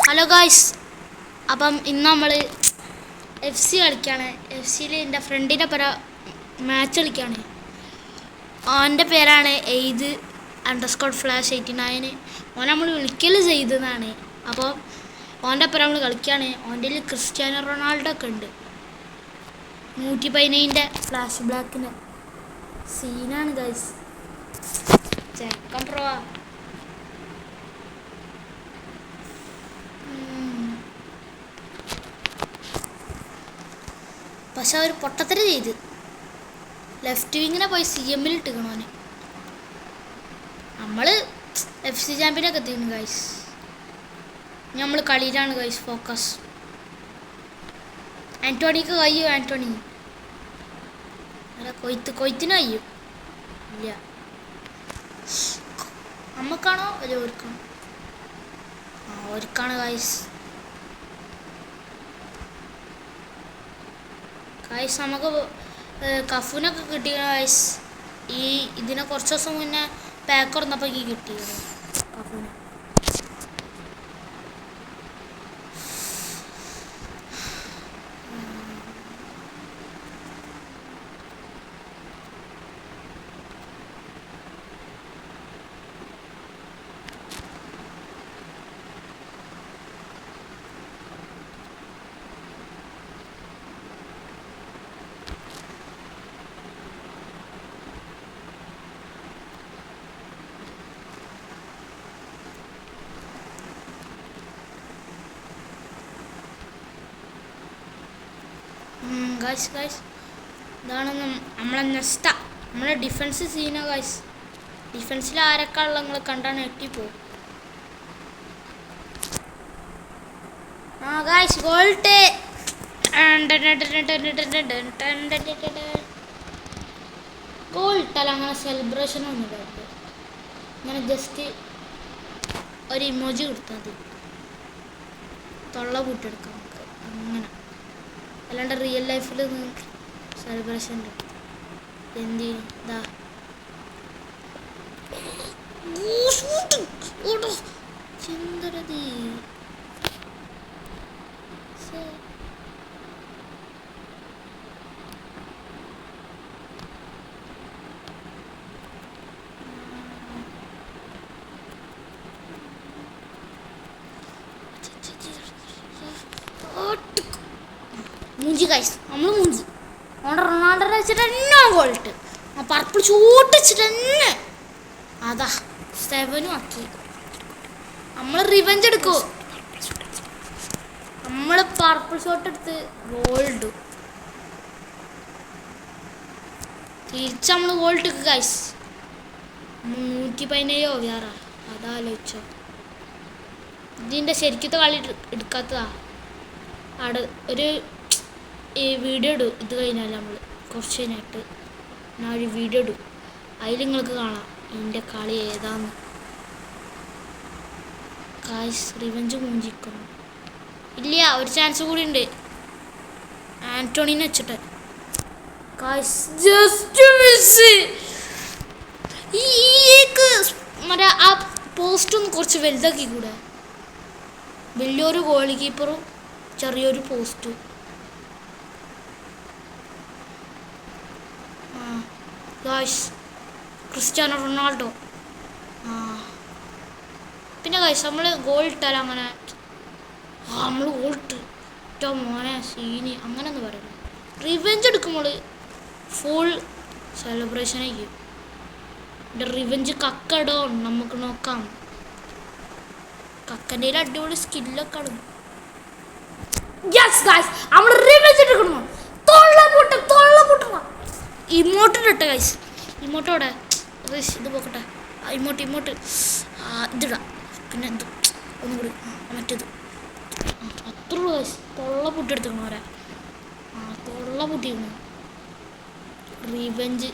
Hello guys, അപ്പം ഇന്ന് നമ്മൾ എഫ് സി കളിക്കുകയാണ്. എഫ് സിയിൽ എൻ്റെ ഫ്രണ്ടിൻ്റെ മാച്ച് കളിക്കുകയാണ്. അവൻ്റെ പേരാണ് _flash89. ഓൻ നമ്മൾ വിളിക്കൽ ചെയ്തതാണ്. അപ്പോൾ ഓൻ്റെ ഒപ്പം നമ്മൾ കളിക്കുകയാണ്. ഓൻ്റെ ക്രിസ്ത്യാനോ റൊണാൾഡോ ഒക്കെ ഉണ്ട്. 115ൻ്റെ ഫ്ലാഷ് ബ്ലാക്കിൻ്റെ സീനാണ് ഗായ്സ്. ചെക്കൻ പ്രോ. പക്ഷെ അവർ പൊട്ടത്തര ചെയ്ത് ലെഫ്റ്റ് വിങ്ങിനെ പോയി CM ഇട്ടിക്കണോന്. നമ്മൾ FC ചാമ്പ്യനൊക്കെ എത്തിക്കുന്നു ഗൈസ്. നമ്മൾ കളിയിലാണ് ഗൈസ് ഫോക്കസ്. ആൻ്റോണിക്ക് കഴിയും. ആൻ്റോണി അല്ല കൊയ്ത്തിന് കഴിയും. ഇല്ല, നമ്മക്കാണോ അല്ല ഓർക്കാണോ? ഓർക്കാണ് ഗൈസ്. ഗൈസ് നമുക്ക് കഫൂനൊക്കെ കിട്ടി ഗൈസ്. ഇതിനെ കുറച്ച് ദിവസം മുന്നേ പാക്ക് തുറന്നപ്പോൾ കിട്ടിയത് കഫൂന്. ഗൈസ് ഇതാണ് നമ്മളെ നെസ്റ്റ. നമ്മളെ ഡിഫൻസ് സീന ഗൈസ്. ഡിഫൻസിൽ ആരൊക്കെ ഉള്ള നിങ്ങൾ കണ്ടാണ് എത്തിപ്പോവും. ഗൈസ് ഗോൾട്ട്. ഗോൾ ഇട്ടാൽ അങ്ങനെ സെലിബ്രേഷൻ ഒന്നുമില്ല. ഇങ്ങനെ ജസ്റ്റ് ഒരു ഇമോജി കൊടുത്താൽ മതി. തൊള്ള കൂട്ടെടുക്കാം നമുക്ക് അങ്ങനെ. അല്ലാണ്ട് റിയൽ ലൈഫിൽ സെലിബ്രേഷൻ ഉണ്ട്. എന്തിനാ ചിന്തരതി മൂഞ്ചി ഗൈസ്. നമ്മൾ മൂഞ്ചി. അതുകൊണ്ട് റൊണാൾഡോനെ വെച്ചിട്ട് തന്നെ ഗോൾട്ട്. ആ പർപ്പിൾ ഷൂട്ട് വെച്ചിട്ട് തന്നെ അതാ 7 ആക്കി. നമ്മൾ റിവെഞ്ച് എടുക്കൂ. നമ്മൾ പർപ്പിൾ ഷോട്ട് എടുത്ത് ഗോൾഡ് തിരിച്ച് നമ്മൾ ഗോൾഡ് എടുക്കുക ഗൈസ്. 117 വേറെ അതാലോചിച്ചോ. ഇതിൻ്റെ ശരിക്കത്തെ കളി എടുക്കാത്തതാ. അവിടെ ഒരു വീഡിയോ ഇടും. ഇത് കഴിഞ്ഞാൽ നമ്മൾ കുറച്ച് കഴിഞ്ഞിട്ട് ഞാൻ ഒരു വീഡിയോ ഇടും. അതിൽ നിങ്ങൾക്ക് കാണാം ഇതിൻ്റെ കളി ഏതാന്ന്. ഗൈസ് റിവെഞ്ച് മൂഞ്ചിക്കണം. ഇല്ല, ഒരു ചാൻസ് കൂടി ഉണ്ട്. ആൻ്റോണിനെ വെച്ചിട്ട് ഗൈസ് ജസ്റ്റ് മിസ്. മറ്റേ ആ പോസ്റ്റൊന്ന് കുറച്ച് വലുതാക്കി കൂടെ. വലിയൊരു ഗോൾ കീപ്പറും ചെറിയൊരു പോസ്റ്റും. Guys Cristiano Ronaldo. പിന്നെ ഗൈസ് നമ്മൾ ഗോൾ ഇട്ടാൽ അങ്ങനെ നമ്മൾ ഗോൾ ഇട്ട് ഏറ്റവും മോനെ സീനി അങ്ങനെ ഒന്നും പറയില്ല. റിവെഞ്ച് എടുക്കുമ്പോൾ ഫുൾ സെലിബ്രേഷൻ ആയിരിക്കും. എൻ്റെ റിവെഞ്ച് കക്കടോ നമുക്ക് നോക്കാം. കക്കൻ്റെ അടിപൊളി സ്കില്ലൊക്കെ ആണ്. യെസ് ഗൈസ് നമ്മൾ റിവെഞ്ച് എടുക്കണം. തൊള്ള പൊട്ടണം. ഇമോട്ടിട്ട് ഗൈസ്. ഇമോട്ടോടെ ഇത് പോക്കട്ടെ. ഇമോട്ട് ഇതിടാം. പിന്നെ ഇത് ഒന്നും കൂടി മറ്റേത് അത്ര ഗൈസ്. തൊള്ള പൊട്ടിയെടുക്കണം അവരെ. തൊള്ള പൊട്ടിയിരുന്നു. റിവെഞ്ച്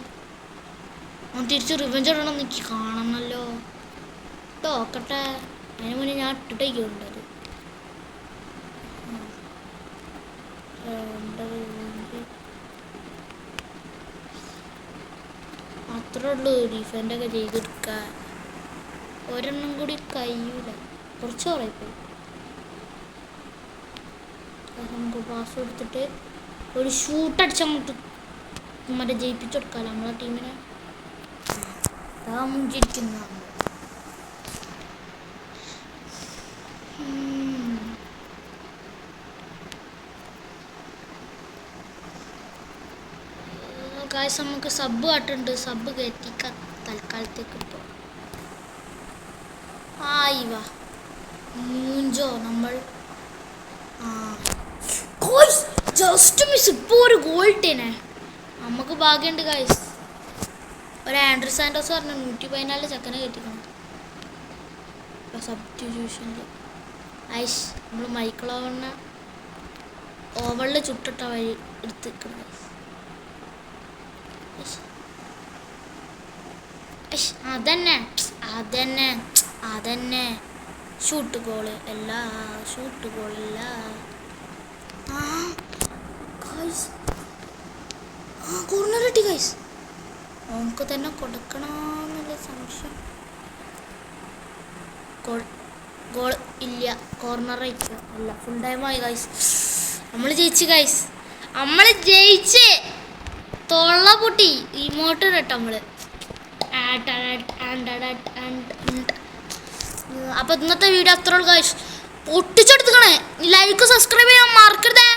തിരിച്ച് റിവെഞ്ച് ഇടണം. എനിക്ക് കാണണമല്ലോ. നോക്കട്ടെ. അതിന് മുന്നേ ഞാൻ ഇട്ടിട്ടേക്കുണ്ട്. അത്രേ ഉള്ളൂ. ഡിഫെൻഡൊക്കെ ചെയ്തെടുക്കുക. ഒരെണ്ണം കൂടി കഴിയൂല. കുറച്ച് കുറയിപ്പോയി. നമുക്ക് പാസ് കൊടുത്തിട്ട് ഒരു ഷൂട്ട് അടിച്ചാൽ മറ്റേ ജയിപ്പിച്ചു കൊടുക്കാമല്ലോ നമ്മളെ ടീമിനെ. അതാ മുഞ്ചിരിക്കുന്ന ഗായ്സ്. നമുക്ക് സബ് കാട്ടുണ്ട്, സബ് കയറ്റിക്കാം തൽക്കാലത്തേക്ക്. ഇപ്പോൾ വാ മൂഞ്ചോ നമ്മൾ. Just miss. ഇപ്പോൾ ഒരു ഗോൾ ഇട്ടേനെ. നമുക്ക് ഭാഗ്യമുണ്ട് ഗായ്സ്. ഒരു ആൻഡ്രൂ സാൻഡോസ് പറഞ്ഞു 114 ചെക്കനെ കയറ്റിക്കണം സബ്സ്റ്റിറ്റ്യൂഷനിൽ. ഐഷ് നമ്മൾ മൈക്കിൾ ഓവളിൽ ചുട്ടിട്ട വഴി എടുത്തിരിക്കുന്നത്. അതന്നെ അതന്നെ അതന്നെ ഷൂട്ട് ഗോള് അല്ല, ഷൂട്ട് ഗോളല്ല. കോർണർ കിട്ടി ഗൈസ്. നമുക്ക് തന്നെ കൊടുക്കണമെന്നുള്ള സംശയം. ഗോൾ ഇല്ല, കോർണർ അല്ല, ഫുൾ ടൈമായി ഗൈസ്. നമ്മൾ ജയിച്ച് ഗൈസ്, നമ്മൾ ജയിച്ച്. തൊള്ള പൊട്ടി ഇമോട്ട് കേട്ടോ നമ്മൾ. അപ്പോൾ ഇന്നത്തെ വീഡിയോ അത്രയുള്ളൂ ഗൈസ്. പൊട്ടിച്ചെടുത്തുക്കണേ. ലൈക്ക് സബ്സ്ക്രൈബ് ചെയ്യാൻ മറക്കരുതേ.